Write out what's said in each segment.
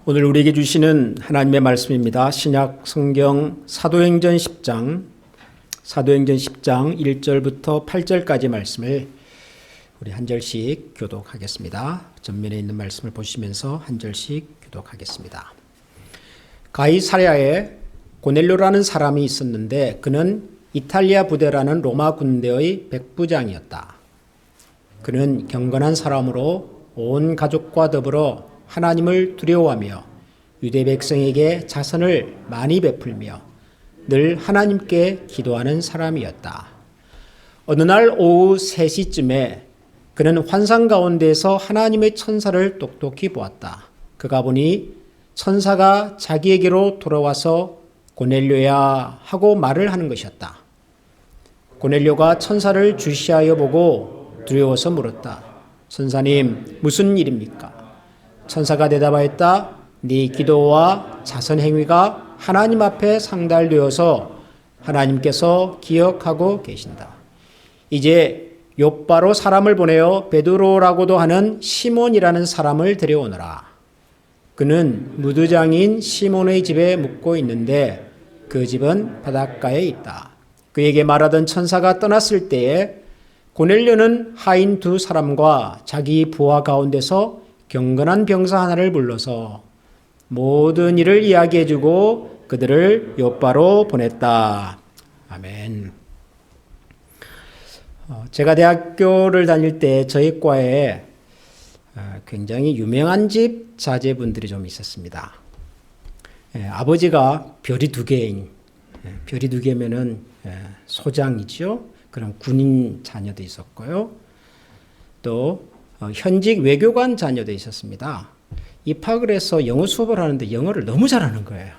오늘 우리에게 주시는 하나님의 말씀입니다. 신약 성경 사도행전 10장 1절부터 8절까지 말씀을 우리 한 절씩 교독하겠습니다. 전면에 있는 말씀을 보시면서 한 절씩 교독하겠습니다. 가이사랴에 고넬료라는 사람이 있었는데 그는 이탈리아 부대라는 로마 군대의 백부장이었다. 그는 경건한 사람으로 온 가족과 더불어 하나님을 두려워하며 유대 백성에게 자선을 많이 베풀며 늘 하나님께 기도하는 사람이었다. 어느 날 오후 3시쯤에 그는 환상 가운데서 하나님의 천사를 똑똑히 보았다. 그가 보니 천사가 자기에게로 돌아와서 고넬료야 하고 말을 하는 것이었다. 고넬료가 천사를 주시하여 보고 두려워서 물었다. 천사님, 무슨 일입니까? 천사가 대답하였다. 네 기도와 자선 행위가 하나님 앞에 상달되어서 하나님께서 기억하고 계신다. 이제 욥바로 사람을 보내어 베드로라고도 하는 시몬이라는 사람을 데려오너라. 그는 무두장인 시몬의 집에 묵고 있는데 그 집은 바닷가에 있다. 그에게 말하던 천사가 떠났을 때에 고넬료는 하인 2사람과 자기 부하 가운데서 경건한 병사 하나를 불러서 모든 일을 이야기해주고 그들을 욥바로 보냈다. 아멘. 제가 대학교를 다닐 때 저희 과에 굉장히 유명한 집 자제분들이 좀 있었습니다. 아버지가 별이 2개인, 별이 2개면은 소장이죠. 그런 군인 자녀도 있었고요. 또 현직 외교관 자녀도 있었습니다. 입학을 해서 영어 수업을 하는데 영어를 너무 잘하는 거예요.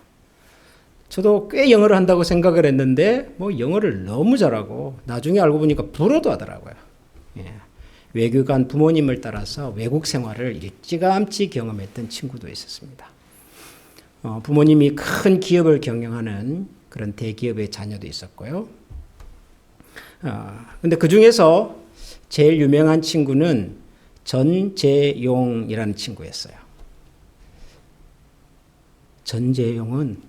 저도 꽤 영어를 한다고 생각을 했는데 영어를 너무 잘하고 나중에 알고 보니까 불어도 하더라고요. 외교관 부모님을 따라서 외국 생활을 일찌감치 경험했던 친구도 있었습니다. 부모님이 큰 기업을 경영하는 그런 대기업의 자녀도 있었고요. 근데 그 중에서 제일 유명한 친구는 전재용이라는 친구였어요. 전재용은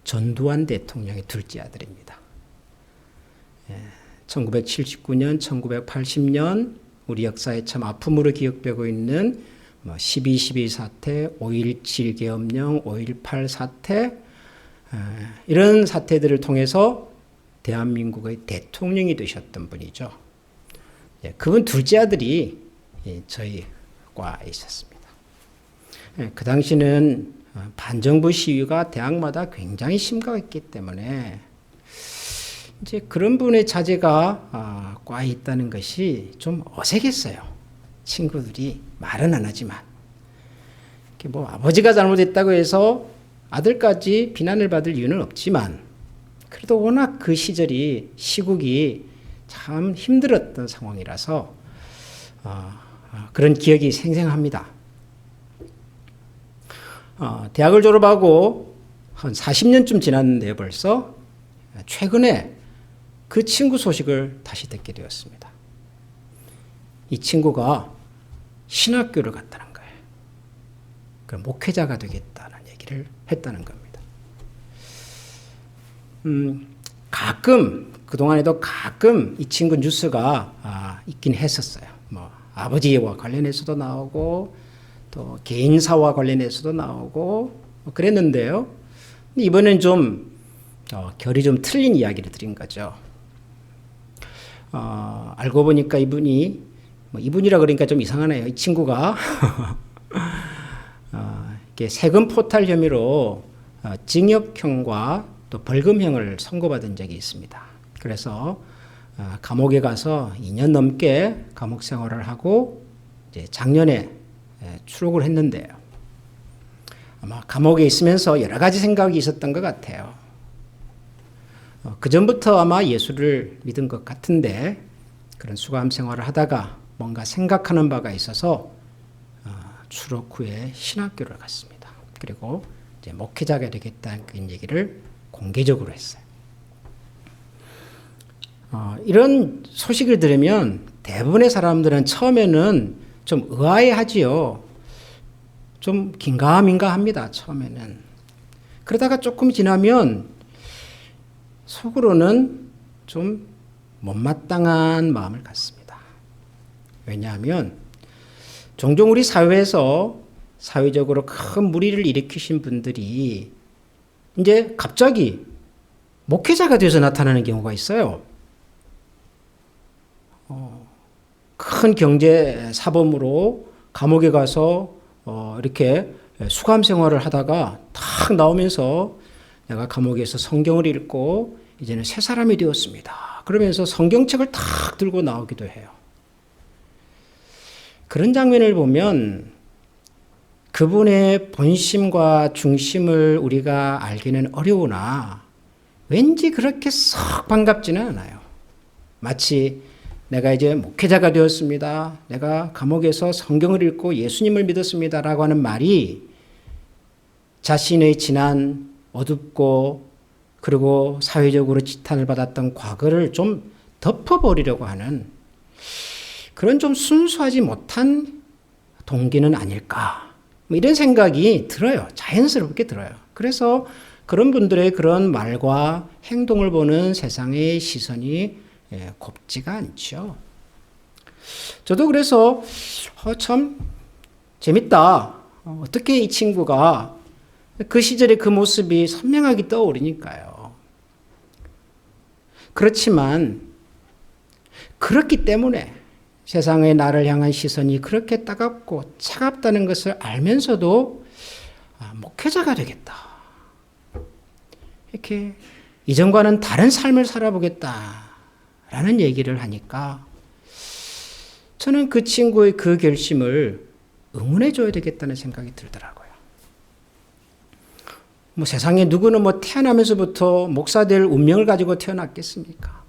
전두환 대통령의 둘째 아들입니다. 1979년, 1980년 우리 역사에 참 아픔으로 기억되고 있는 12.12 사태, 5.17 계엄령, 5.18 사태 이런 사태들을 통해서 대한민국의 대통령이 되셨던 분이죠. 그분 둘째 아들이 저희 과에 있었습니다. 그 당시는 반정부 시위가 대학마다 굉장히 심각했기 때문에 이제 그런 분의 자제가 과에 있다는 것이 좀 어색했어요. 친구들이 말은 안 하지만 아버지가 잘못했다고 해서 아들까지 비난을 받을 이유는 없지만 그래도 워낙 그 시국이 참 힘들었던 상황이라서 그런 기억이 생생합니다. 대학을 졸업하고 한 40년쯤 지났는데요, 벌써 최근에 그 친구 소식을 다시 듣게 되었습니다. 이 친구가 신학교를 갔다는 거예요. 그 목회자가 되겠다는 얘기를 했다는 겁니다. 그동안에도 가끔 이 친구 뉴스가 있긴 했었어요. 아버지와 관련해서도 나오고 또 개인사와 관련해서도 나오고 그랬는데요. 이번엔 좀 결이 좀 틀린 이야기를 드린 거죠. 알고 보니까 이분이라 그러니까 좀 이상하네요. 이 친구가 세금 포탈 혐의로 징역형과 또 벌금형을 선고받은 적이 있습니다. 그래서 감옥에 가서 2년 넘게 감옥 생활을 하고 이제 작년에 출獄했는데요. 아마 감옥에 있으면서 여러 가지 생각이 있었던 것 같아요. 그 전부터 아마 예수를 믿은 것 같은데 그런 수감 생활을 하다가 뭔가 생각하는 바가 있어서 출獄후에 신학교를 갔습니다. 그리고 이제 목회자가 되겠다는 그런 얘기를 공개적으로 했어요. 이런 소식을 들으면 대부분의 사람들은 처음에는 좀 의아해하지요. 좀 긴가민가 합니다. 처음에는. 그러다가 조금 지나면 속으로는 좀 못마땅한 마음을 갖습니다. 왜냐하면 종종 우리 사회에서 사회적으로 큰 무리를 일으키신 분들이 이제 갑자기 목회자가 되어서 나타나는 경우가 있어요. 큰 경제 사범으로 감옥에 가서 이렇게 수감 생활을 하다가 탁 나오면서 내가 감옥에서 성경을 읽고 이제는 새 사람이 되었습니다. 그러면서 성경책을 탁 들고 나오기도 해요. 그런 장면을 보면 그분의 본심과 중심을 우리가 알기는 어려우나 왠지 그렇게 썩 반갑지는 않아요. 마치 내가 이제 목회자가 되었습니다. 내가 감옥에서 성경을 읽고 예수님을 믿었습니다. 라고 하는 말이 자신의 지난 어둡고 그리고 사회적으로 지탄을 받았던 과거를 좀 덮어버리려고 하는 그런 좀 순수하지 못한 동기는 아닐까. 이런 생각이 들어요. 자연스럽게 들어요. 그래서 그런 분들의 그런 말과 행동을 보는 세상의 시선이 곱지가 않죠. 저도 그래서 참 재밌다. 어떻게 이 친구가 그 시절의 그 모습이 선명하게 떠오르니까요. 그렇지만 그렇기 때문에 세상의 나를 향한 시선이 그렇게 따갑고 차갑다는 것을 알면서도 목회자가 되겠다. 이렇게 이전과는 다른 삶을 살아보겠다라는 얘기를 하니까 저는 그 친구의 그 결심을 응원해 줘야 되겠다는 생각이 들더라고요. 세상에 누구는 태어나면서부터 목사 될 운명을 가지고 태어났겠습니까?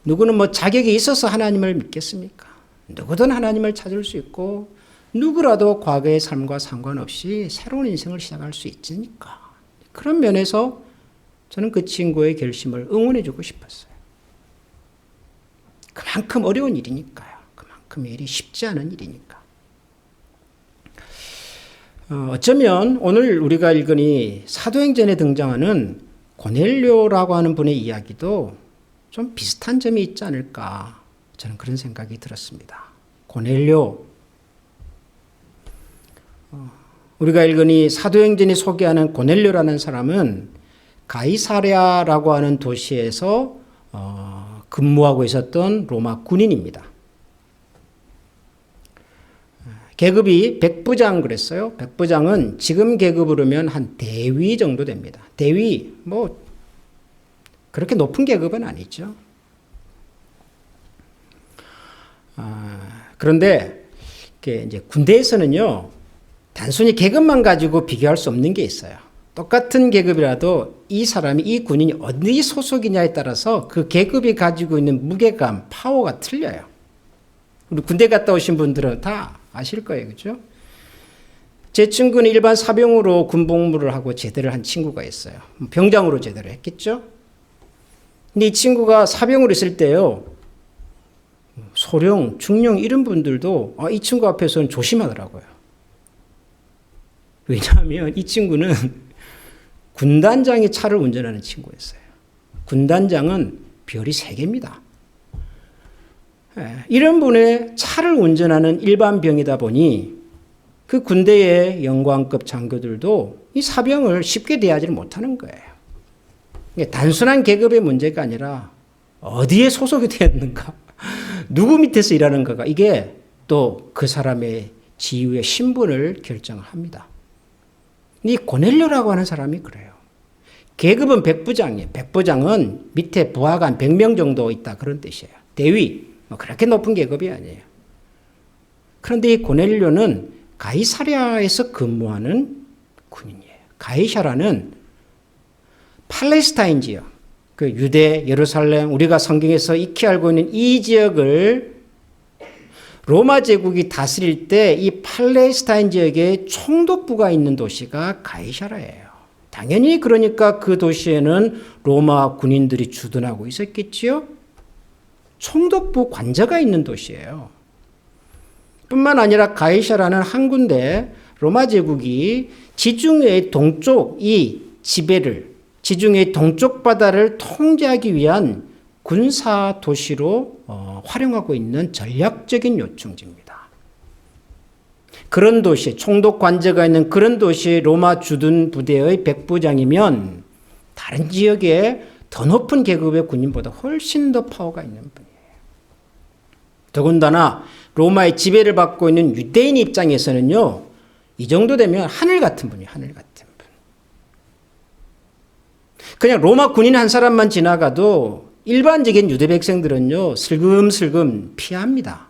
누구는 자격이 있어서 하나님을 믿겠습니까? 누구든 하나님을 찾을 수 있고 누구라도 과거의 삶과 상관없이 새로운 인생을 시작할 수 있으니까. 그런 면에서 저는 그 친구의 결심을 응원해 주고 싶었어요. 그만큼 어려운 일이니까요. 그만큼 일이 쉽지 않은 일이니까. 어쩌면 오늘 우리가 읽은 이 사도행전에 등장하는 고넬료라고 하는 분의 이야기도 좀 비슷한 점이 있지 않을까 저는 그런 생각이 들었습니다. 고넬료, 우리가 읽은 이 사도행전이 소개하는 고넬료라는 사람은 가이사랴라고 하는 도시에서 근무하고 있었던 로마 군인입니다. 계급이 백부장 그랬어요. 백부장은 지금 계급으로 하면 한 대위 정도 됩니다. 대위, 그렇게 높은 계급은 아니죠. 그런데 이제 군대에서는요, 단순히 계급만 가지고 비교할 수 없는 게 있어요. 똑같은 계급이라도 이 사람이, 이 군인이 어디 소속이냐에 따라서 그 계급이 가지고 있는 무게감, 파워가 틀려요. 우리 군대 갔다 오신 분들은 다 아실 거예요. 그죠? 제 친구는 일반 사병으로 군복무를 하고 제대를 한 친구가 있어요. 병장으로 제대를 했겠죠? 근데 이 친구가 사병으로 있을 때요, 소령, 중령 이런 분들도 이 친구 앞에서는 조심하더라고요. 왜냐하면 이 친구는 군단장이 차를 운전하는 친구였어요. 군단장은 별이 3개입니다. 이런 분의 차를 운전하는 일반 병이다 보니 그 군대의 영광급 장교들도 이 사병을 쉽게 대하지를 못하는 거예요. 단순한 계급의 문제가 아니라 어디에 소속이 되었는가, 누구 밑에서 일하는가가 이게 또 그 사람의 지위의 신분을 결정합니다. 이 고넬료라고 하는 사람이 그래요. 계급은 백부장이에요. 백부장은 밑에 부하가 한 100명 정도 있다 그런 뜻이에요. 대위, 그렇게 높은 계급이 아니에요. 그런데 이 고넬료는 가이사랴에서 근무하는 군인이에요. 가이사랴는 팔레스타인 지역, 그 유대, 예루살렘, 우리가 성경에서 익히 알고 있는 이 지역을 로마 제국이 다스릴 때 이 팔레스타인 지역에 총독부가 있는 도시가 가이사랴예요. 당연히 그러니까 그 도시에는 로마 군인들이 주둔하고 있었겠지요. 총독부 관저가 있는 도시예요. 뿐만 아니라 가이사랴는 한 군데 로마 제국이 지중해 동쪽 이 지배를, 지중해 동쪽 바다를 통제하기 위한 군사 도시로 활용하고 있는 전략적인 요충지입니다. 그런 도시, 총독 관제가 있는 그런 도시의 로마 주둔 부대의 백부장이면 다른 지역에 더 높은 계급의 군인보다 훨씬 더 파워가 있는 분이에요. 더군다나 로마의 지배를 받고 있는 유대인 입장에서는요, 이 정도 되면 하늘 같은 분이에요. 하늘 같은 분. 그냥 로마 군인 한 사람만 지나가도 일반적인 유대 백성들은요, 슬금슬금 피합니다.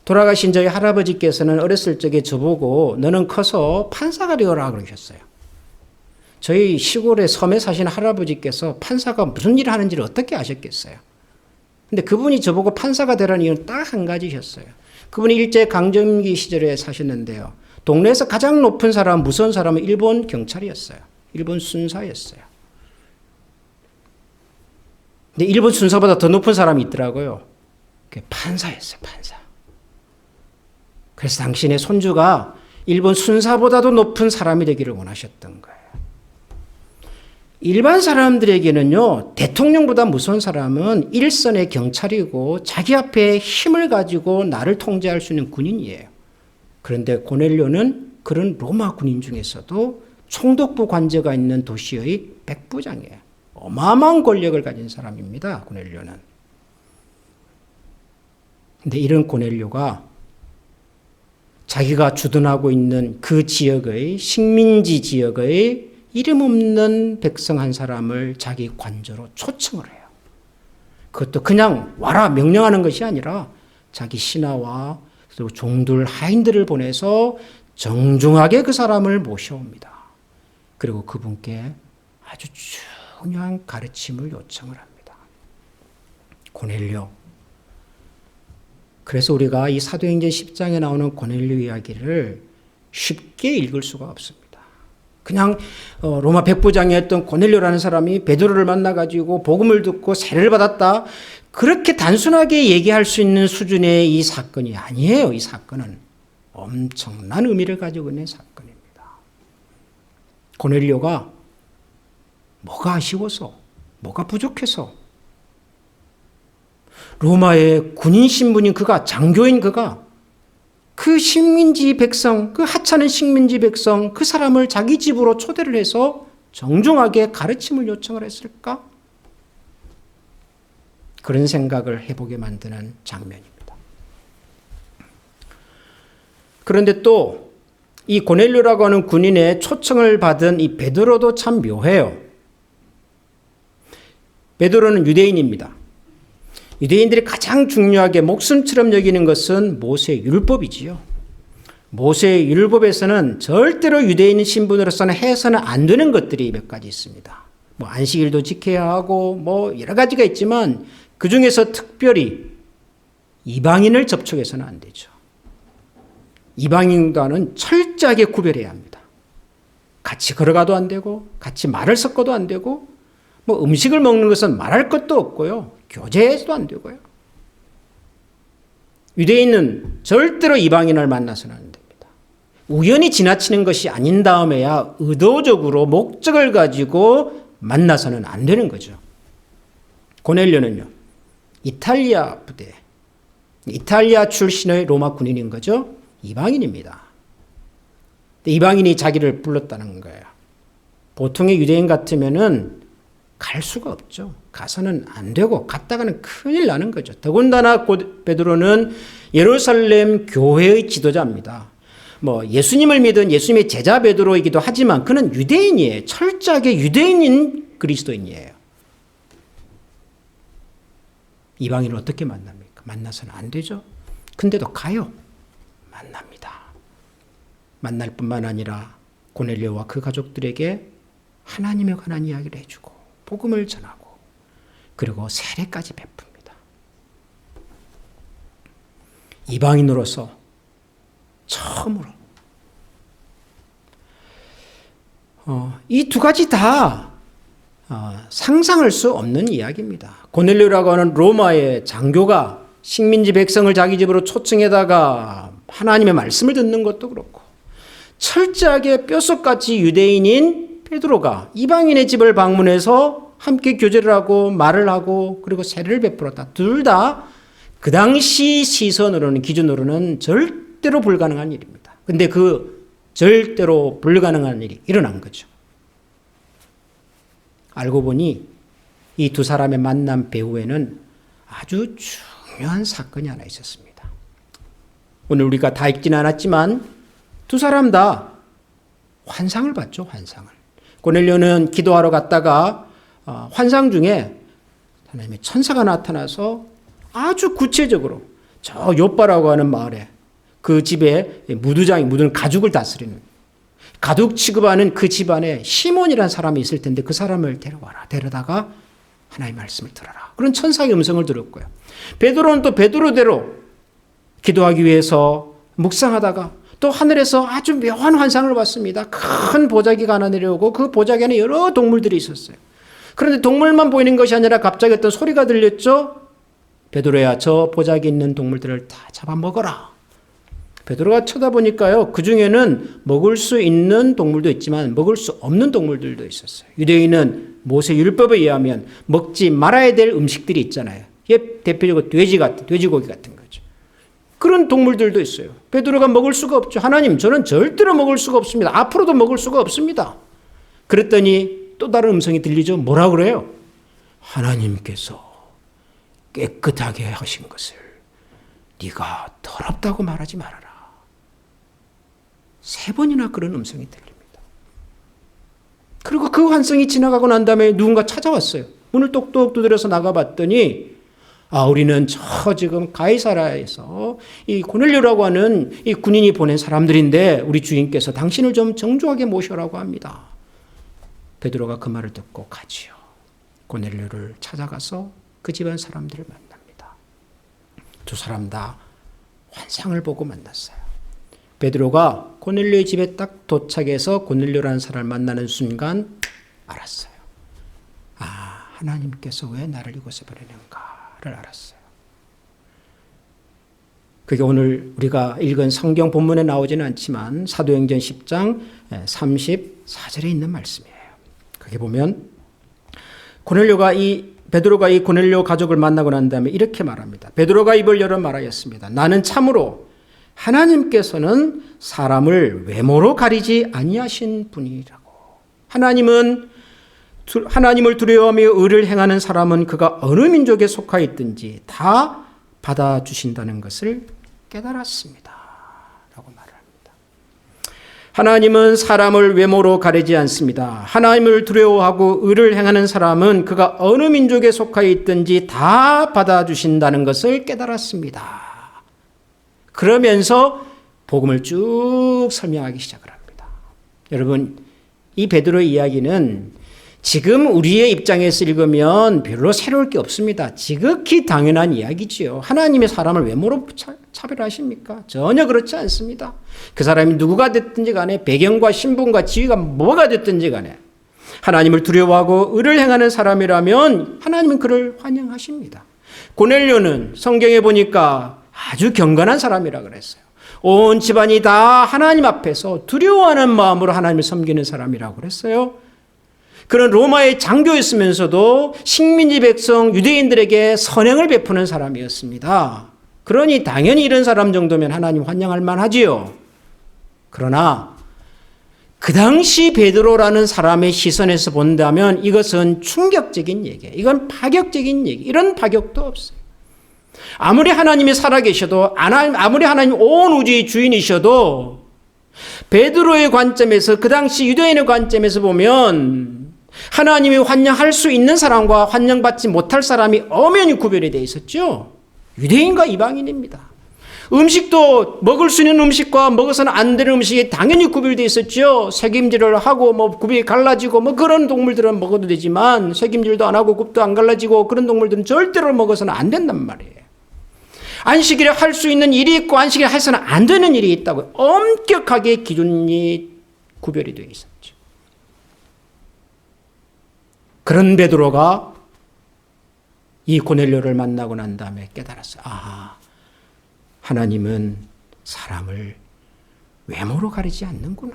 돌아가신 저희 할아버지께서는 어렸을 적에 저보고 너는 커서 판사가 되어라 그러셨어요. 저희 시골의 섬에 사시는 할아버지께서 판사가 무슨 일을 하는지를 어떻게 아셨겠어요? 근데 그분이 저보고 판사가 되라는 이유는 딱 한 가지셨어요. 그분이 일제강점기 시절에 사셨는데요. 동네에서 가장 높은 사람, 무서운 사람은 일본 경찰이었어요. 일본 순사였어요. 근데 일본 순사보다 더 높은 사람이 있더라고요. 그게 판사였어요, 판사. 그래서 당신의 손주가 일본 순사보다도 높은 사람이 되기를 원하셨던 거예요. 일반 사람들에게는요, 대통령보다 무서운 사람은 일선의 경찰이고 자기 앞에 힘을 가지고 나를 통제할 수 있는 군인이에요. 그런데 고넬료는 그런 로마 군인 중에서도 총독부 관제가 있는 도시의 백부장이에요. 어마어마한 권력을 가진 사람입니다, 고넬료는. 근데 이런 고넬료가 자기가 주둔하고 있는 그 지역의 식민지 지역의 이름 없는 백성 한 사람을 자기 관저로 초청을 해요. 그것도 그냥 와라 명령하는 것이 아니라 자기 신하와 그리고 종들 하인들을 보내서 정중하게 그 사람을 모셔옵니다. 그리고 그분께 아주 중요한 가르침을 요청을 합니다. 고넬료. 그래서 우리가 이 사도행전 10장에 나오는 고넬료 이야기를 쉽게 읽을 수가 없습니다. 그냥 로마 백부장이었던 고넬료라는 사람이 베드로를 만나가지고 복음을 듣고 세례를 받았다. 그렇게 단순하게 얘기할 수 있는 수준의 이 사건이 아니에요. 이 사건은 엄청난 의미를 가지고 있는 사건입니다. 고넬료가 뭐가 아쉬워서, 뭐가 부족해서 로마의 군인 신분인 그가, 장교인 그가 그 식민지 백성, 그 하찮은 식민지 백성, 그 사람을 자기 집으로 초대를 해서 정중하게 가르침을 요청을 했을까? 그런 생각을 해보게 만드는 장면입니다. 그런데 또 이 고넬료라고 하는 군인의 초청을 받은 이 베드로도 참 묘해요. 베드로는 유대인입니다. 유대인들이 가장 중요하게 목숨처럼 여기는 것은 모세의 율법이지요. 모세의 율법에서는 절대로 유대인 신분으로서는 해서는 안 되는 것들이 몇 가지 있습니다. 뭐 안식일도 지켜야 하고 뭐 여러 가지가 있지만 그 중에서 특별히 이방인을 접촉해서는 안 되죠. 이방인과는 철저하게 구별해야 합니다. 같이 걸어가도 안 되고 같이 말을 섞어도 안 되고 뭐 음식을 먹는 것은 말할 것도 없고요. 교제해서도 안 되고요. 유대인은 절대로 이방인을 만나서는 안 됩니다. 우연히 지나치는 것이 아닌 다음에야 의도적으로 목적을 가지고 만나서는 안 되는 거죠. 고넬료는요, 이탈리아 부대, 이탈리아 출신의 로마 군인인 거죠. 이방인입니다. 이방인이 자기를 불렀다는 거예요. 보통의 유대인 같으면은 갈 수가 없죠. 가서는 안 되고 갔다가는 큰일 나는 거죠. 더군다나 베드로는 예루살렘 교회의 지도자입니다. 뭐 예수님을 믿은 예수님의 제자 베드로이기도 하지만 그는 유대인이에요. 철저하게 유대인인 그리스도인이에요. 이방인을 어떻게 만납니까? 만나서는 안 되죠. 근데도 가요. 만납니다. 만날 뿐만 아니라 고넬료와 그 가족들에게 하나님에 관한 이야기를 해주고 복음을 전하고 그리고 세례까지 베풉니다. 이방인으로서 처음으로 이 두 가지 다 상상할 수 없는 이야기입니다. 고넬료라고 하는 로마의 장교가 식민지 백성을 자기 집으로 초청해다가 하나님의 말씀을 듣는 것도 그렇고 철저하게 뼛속같이 유대인인 베드로가 이방인의 집을 방문해서 함께 교제를 하고 말을 하고 그리고 세례를 베풀었다. 둘 다 그 당시 시선으로는 기준으로는 절대로 불가능한 일입니다. 근데 그 절대로 불가능한 일이 일어난 거죠. 알고 보니 이 두 사람의 만남 배후에는 아주 중요한 사건이 하나 있었습니다. 오늘 우리가 다 읽지는 않았지만 두 사람 다 환상을 봤죠. 환상을. 고넬료는 기도하러 갔다가 환상 중에 하나님의 천사가 나타나서 아주 구체적으로 저 요빠라고 하는 마을에 그 집에 무두장이 묻은 가죽을 다스리는 가둑 취급하는 그 집안에 시몬이라는 사람이 있을 텐데 그 사람을 데려와라. 데려다가 하나님의 말씀을 들어라. 그런 천사의 음성을 들었고요. 베드로는 또 베드로대로 기도하기 위해서 묵상하다가 또 하늘에서 아주 묘한 환상을 봤습니다. 큰 보자기가 하나 내려오고 그 보자기 안에 여러 동물들이 있었어요. 그런데 동물만 보이는 것이 아니라 갑자기 어떤 소리가 들렸죠. 베드로야, 저 보자기 있는 동물들을 다 잡아먹어라. 베드로가 쳐다보니까요, 그 중에는 먹을 수 있는 동물도 있지만 먹을 수 없는 동물들도 있었어요. 유대인은 모세 율법에 의하면 먹지 말아야 될 음식들이 있잖아요. 대표적으로 돼지고기 같은 거죠. 그런 동물들도 있어요. 베드로가 먹을 수가 없죠. 하나님, 저는 절대로 먹을 수가 없습니다. 앞으로도 먹을 수가 없습니다. 그랬더니 또 다른 음성이 들리죠. 뭐라 그래요? 하나님께서 깨끗하게 하신 것을 네가 더럽다고 말하지 말아라. 3번이나 그런 음성이 들립니다. 그리고 그 환상이 지나가고 난 다음에 누군가 찾아왔어요. 문을 똑똑 두드려서 나가봤더니 우리는 저 지금 가이사라에서 이 고넬료라고 하는 이 군인이 보낸 사람들인데 우리 주인께서 당신을 좀 정중하게 모셔라고 합니다. 베드로가 그 말을 듣고 가지요. 고넬료를 찾아가서 그 집안 사람들을 만납니다. 두 사람 다 환상을 보고 만났어요. 베드로가 고넬료의 집에 딱 도착해서 고넬료라는 사람을 만나는 순간 알았어요. 하나님께서 왜 나를 이곳에 보내는가를 알았어요. 그게 오늘 우리가 읽은 성경 본문에 나오지는 않지만 사도행전 10장 34절에 있는 말씀이에요. 거기 보면 베드로가 이 고넬료 가족을 만나고 난 다음에 이렇게 말합니다. 베드로가 입을 열어 말하였습니다. 나는 참으로 하나님께서는 사람을 외모로 가리지 아니하신 분이라고. 하나님을 두려워하며 의를 행하는 사람은 그가 어느 민족에 속하 있든지 다 받아주신다는 것을 깨달았습니다. 라고 말을 합니다. 하나님은 사람을 외모로 가리지 않습니다. 하나님을 두려워하고 의를 행하는 사람은 그가 어느 민족에 속하 있든지 다 받아주신다는 것을 깨달았습니다. 그러면서 복음을 쭉 설명하기 시작을 합니다. 여러분, 이 베드로의 이야기는 지금 우리의 입장에서 읽으면 별로 새로울 게 없습니다. 지극히 당연한 이야기지요. 하나님의 사람을 외모로 차별하십니까? 전혀 그렇지 않습니다. 그 사람이 누구가 됐든지 간에 배경과 신분과 지위가 뭐가 됐든지 간에 하나님을 두려워하고 의를 행하는 사람이라면 하나님은 그를 환영하십니다. 고넬료는 성경에 보니까 아주 경건한 사람이라 그랬어요. 온 집안이 다 하나님 앞에서 두려워하는 마음으로 하나님을 섬기는 사람이라고 그랬어요. 그런 로마의 장교였으면서도 식민지 백성 유대인들에게 선행을 베푸는 사람이었습니다. 그러니 당연히 이런 사람 정도면 하나님 환영할 만하지요. 그러나 그 당시 베드로라는 사람의 시선에서 본다면 이것은 충격적인 얘기예요. 이건 파격적인 얘기. 이런 파격도 없어요. 아무리 하나님이 살아계셔도 아무리 하나님 온 우주의 주인이셔도 베드로의 관점에서 그 당시 유대인의 관점에서 보면 하나님이 환영할 수 있는 사람과 환영받지 못할 사람이 엄연히 구별이 되어 있었죠. 유대인과 이방인입니다. 음식도 먹을 수 있는 음식과 먹어서는 안 되는 음식이 당연히 구별되어 있었죠. 색임질을 하고 굽이 갈라지고 그런 동물들은 먹어도 되지만 색임질도 안 하고 굽도 안 갈라지고 그런 동물들은 절대로 먹어서는 안 된단 말이에요. 안식일에 할 수 있는 일이 있고 안식일에 해서는 안 되는 일이 있다고 엄격하게 기준이 구별이 되어 있었죠. 그런 베드로가 이 고넬료를 만나고 난 다음에 깨달았어요. 하나님은 사람을 외모로 가리지 않는구나.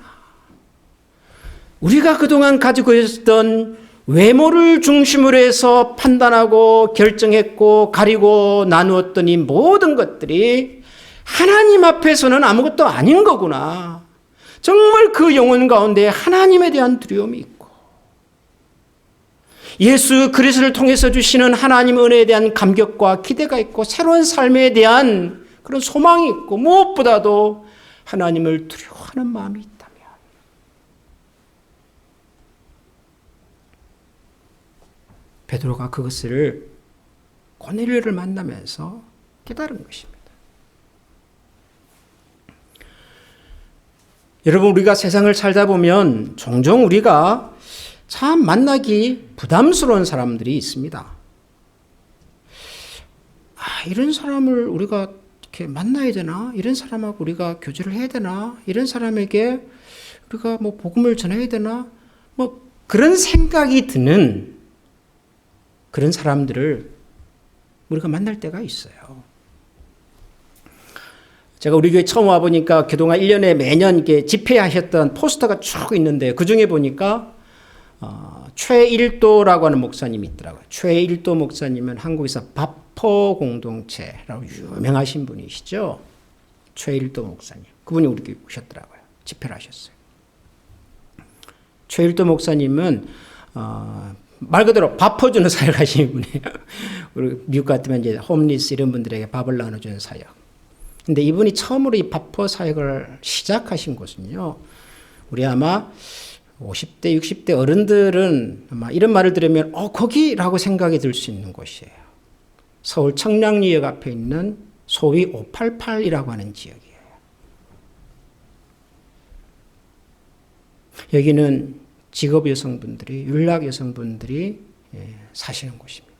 우리가 그동안 가지고 있었던 외모를 중심으로 해서 판단하고 결정했고 가리고 나누었던 이 모든 것들이 하나님 앞에서는 아무것도 아닌 거구나. 정말 그 영혼 가운데 하나님에 대한 두려움이 있고 예수 그리스도를 통해서 주시는 하나님 은혜에 대한 감격과 기대가 있고 새로운 삶에 대한 그런 소망이 있고 무엇보다도 하나님을 두려워하는 마음이 있다면 베드로가 그것을 고넬료를 만나면서 깨달은 것입니다. 여러분, 우리가 세상을 살다 보면 종종 우리가 참 만나기 부담스러운 사람들이 있습니다. 이런 사람을 우리가 이렇게 만나야 되나? 이런 사람하고 우리가 교제를 해야 되나? 이런 사람에게 우리가 뭐 복음을 전해야 되나? 뭐 그런 생각이 드는 그런 사람들을 우리가 만날 때가 있어요. 제가 우리 교회 처음 와보니까 그동안 1년에 매년 이렇게 집회하셨던 포스터가 쭉 있는데 그 중에 보니까 최일도라고 하는 목사님이 있더라고요. 최일도 목사님은 한국에서 바포 공동체라고 유명하신 분이시죠. 최일도 목사님. 그분이 우리 교회 오셨더라고요. 집회를 하셨어요. 최일도 목사님은 말 그대로 밥 퍼주는 사역 하시는 분이에요. 우리 미국 같으면 이제 홈리스 이런 분들에게 밥을 나눠주는 사역. 근데 이분이 처음으로 이 밥퍼 사역을 시작하신 곳은요. 우리 아마 50대, 60대 어른들은 아마 이런 말을 들으면 거기라고 생각이 들 수 있는 곳이에요. 서울 청량리역 앞에 있는 소위 588이라고 하는 지역이에요. 여기는 직업 여성분들이, 윤락 여성분들이 사시는 곳입니다.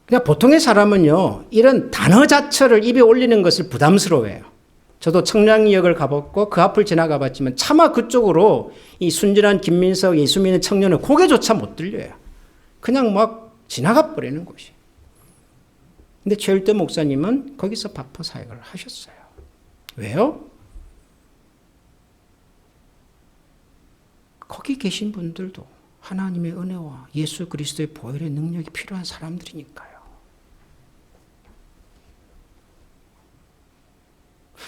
그러니까 보통의 사람은요, 이런 단어 자체를 입에 올리는 것을 부담스러워해요. 저도 청량리역을 가봤고 그 앞을 지나가 봤지만 차마 그쪽으로 이 순진한 김민석, 예수 믿는 청년은 고개조차 못 들려요. 그냥 막 지나가 버리는 곳이에요. 근데 최일도 목사님은 거기서 바포 사역을 하셨어요. 왜요? 거기 계신 분들도 하나님의 은혜와 예수 그리스도의 보혈의 능력이 필요한 사람들이니까요.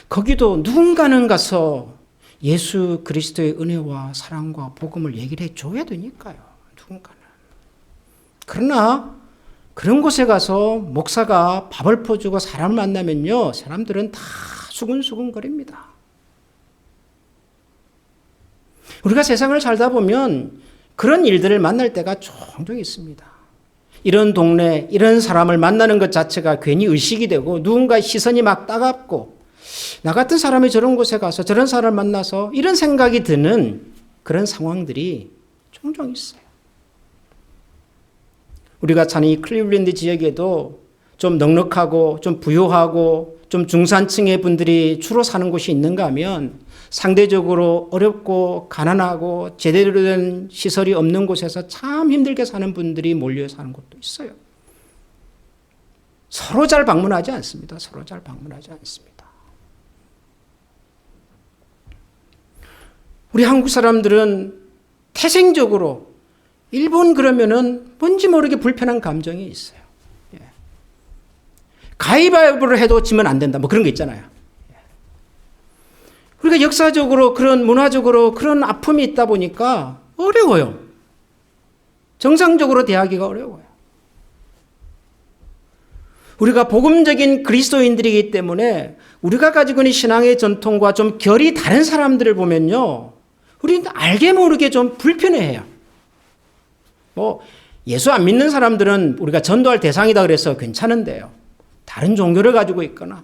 거기도 누군가는 가서 예수 그리스도의 은혜와 사랑과 복음을 얘기를 해줘야 되니까요. 누군가는. 그러나 그런 곳에 가서 목사가 밥을 퍼주고 사람을 만나면요. 사람들은 다 수근수근거립니다. 우리가 세상을 살다 보면 그런 일들을 만날 때가 종종 있습니다. 이런 동네, 이런 사람을 만나는 것 자체가 괜히 의식이 되고 누군가의 시선이 막 따갑고 나 같은 사람이 저런 곳에 가서 저런 사람을 만나서 이런 생각이 드는 그런 상황들이 종종 있어요. 우리가 사는 이 클리블랜드 지역에도 좀 넉넉하고 좀 부유하고 좀 중산층의 분들이 주로 사는 곳이 있는가 하면 상대적으로 어렵고 가난하고 제대로 된 시설이 없는 곳에서 참 힘들게 사는 분들이 몰려 사는 곳도 있어요. 서로 잘 방문하지 않습니다. 서로 잘 방문하지 않습니다. 우리 한국 사람들은 태생적으로 일본 그러면은 뭔지 모르게 불편한 감정이 있어요. 가위바위보를 해도 지면 안 된다. 뭐 그런 거 있잖아요. 우리가 역사적으로 그런 문화적으로 그런 아픔이 있다 보니까 어려워요. 정상적으로 대하기가 어려워요. 우리가 복음적인 그리스도인들이기 때문에 우리가 가지고 있는 신앙의 전통과 좀 결이 다른 사람들을 보면요. 우리는 알게 모르게 좀 불편해해요. 뭐 예수 안 믿는 사람들은 우리가 전도할 대상이다 그래서 괜찮은데요. 다른 종교를 가지고 있거나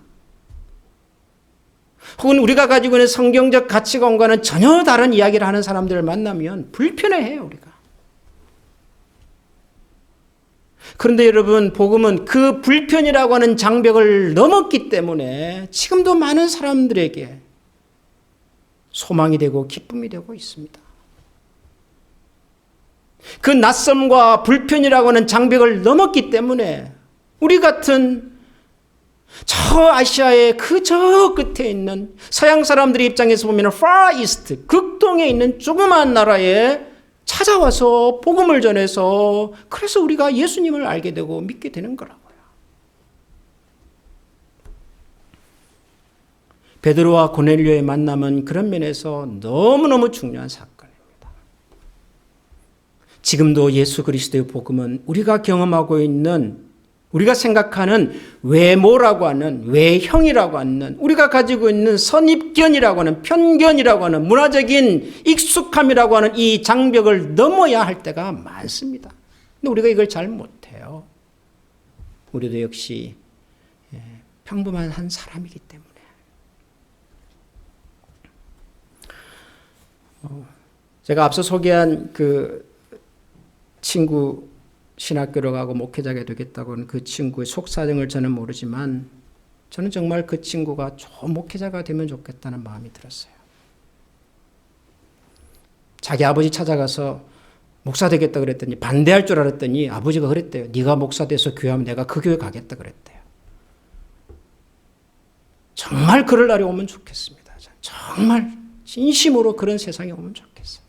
혹은 우리가 가지고 있는 성경적 가치관과는 전혀 다른 이야기를 하는 사람들을 만나면 불편해해요, 우리가. 그런데 여러분, 복음은 그 불편이라고 하는 장벽을 넘었기 때문에 지금도 많은 사람들에게 소망이 되고 기쁨이 되고 있습니다. 그 낯섦과 불편이라고 하는 장벽을 넘었기 때문에 우리 같은 저 아시아의 그 저 끝에 있는 서양 사람들의 입장에서 보면 far east, 극동에 있는 조그마한 나라에 찾아와서 복음을 전해서 그래서 우리가 예수님을 알게 되고 믿게 되는 거라고요. 베드로와 고넬료의 만남은 그런 면에서 너무너무 중요한 사건입니다. 지금도 예수 그리스도의 복음은 우리가 경험하고 있는, 우리가 생각하는 외모라고 하는, 외형이라고 하는, 우리가 가지고 있는 선입견이라고 하는, 편견이라고 하는, 문화적인 익숙함이라고 하는 이 장벽을 넘어야 할 때가 많습니다. 근데 우리가 이걸 잘 못해요. 우리도 역시 평범한 한 사람이기 때문에. 제가 앞서 소개한 그 친구, 신학교로 가고 목회자가 되겠다고 하는 그 친구의 속사정을 저는 모르지만 저는 정말 그 친구가 좋은 목회자가 되면 좋겠다는 마음이 들었어요. 자기 아버지 찾아가서 목사 되겠다 그랬더니 반대할 줄 알았더니 아버지가 그랬대요. 네가 목사 돼서 교회하면 내가 그 교회 가겠다 그랬대요. 정말 그럴 날이 오면 좋겠습니다. 정말 진심으로 그런 세상이 오면 좋겠어요.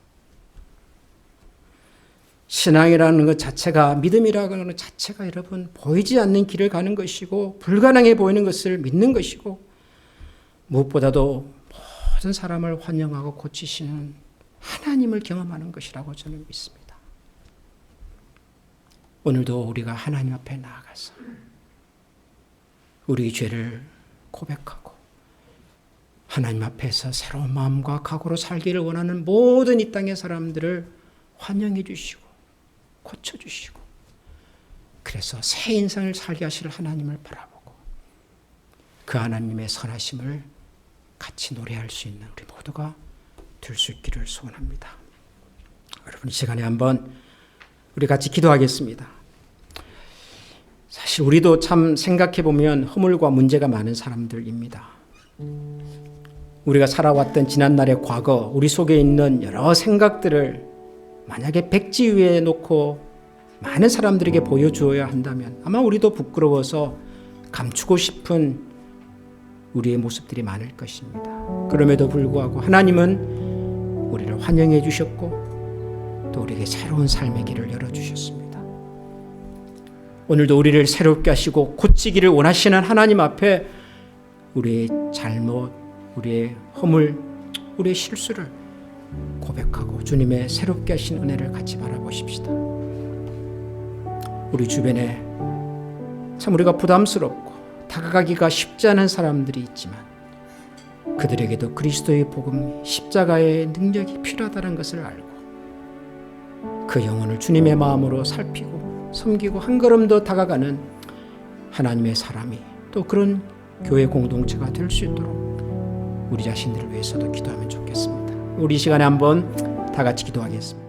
신앙이라는 것 자체가, 믿음이라는 것 자체가 여러분 보이지 않는 길을 가는 것이고 불가능해 보이는 것을 믿는 것이고 무엇보다도 모든 사람을 환영하고 고치시는 하나님을 경험하는 것이라고 저는 믿습니다. 오늘도 우리가 하나님 앞에 나아가서 우리 죄를 고백하고 하나님 앞에서 새로운 마음과 각오로 살기를 원하는 모든 이 땅의 사람들을 환영해 주시고 고쳐주시고 그래서 새 인생을 살게 하실 하나님을 바라보고 그 하나님의 선하심을 같이 노래할 수 있는 우리 모두가 될 수 있기를 소원합니다. 여러분 이 시간에 한번 우리 같이 기도하겠습니다. 사실 우리도 참 생각해 보면 허물과 문제가 많은 사람들입니다. 우리가 살아왔던 지난날의 과거, 우리 속에 있는 여러 생각들을 만약에 백지 위에 놓고 많은 사람들에게 보여주어야 한다면 아마 우리도 부끄러워서 감추고 싶은 우리의 모습들이 많을 것입니다. 그럼에도 불구하고 하나님은 우리를 환영해 주셨고 또 우리에게 새로운 삶의 길을 열어주셨습니다. 오늘도 우리를 새롭게 하시고 고치기를 원하시는 하나님 앞에 우리의 잘못, 우리의 허물, 우리의 실수를 고백하고 주님의 새롭게 하신 은혜를 같이 바라보십시다. 우리 주변에 참 우리가 부담스럽고 다가가기가 쉽지 않은 사람들이 있지만 그들에게도 그리스도의 복음, 십자가의 능력이 필요하다는 것을 알고 그 영혼을 주님의 마음으로 살피고 섬기고 한 걸음 더 다가가는 하나님의 사람이 또 그런 교회 공동체가 될 수 있도록 우리 자신들을 위해서도 기도하면 좋겠습니다. 우리 이 시간에 한번 다 같이 기도하겠습니다.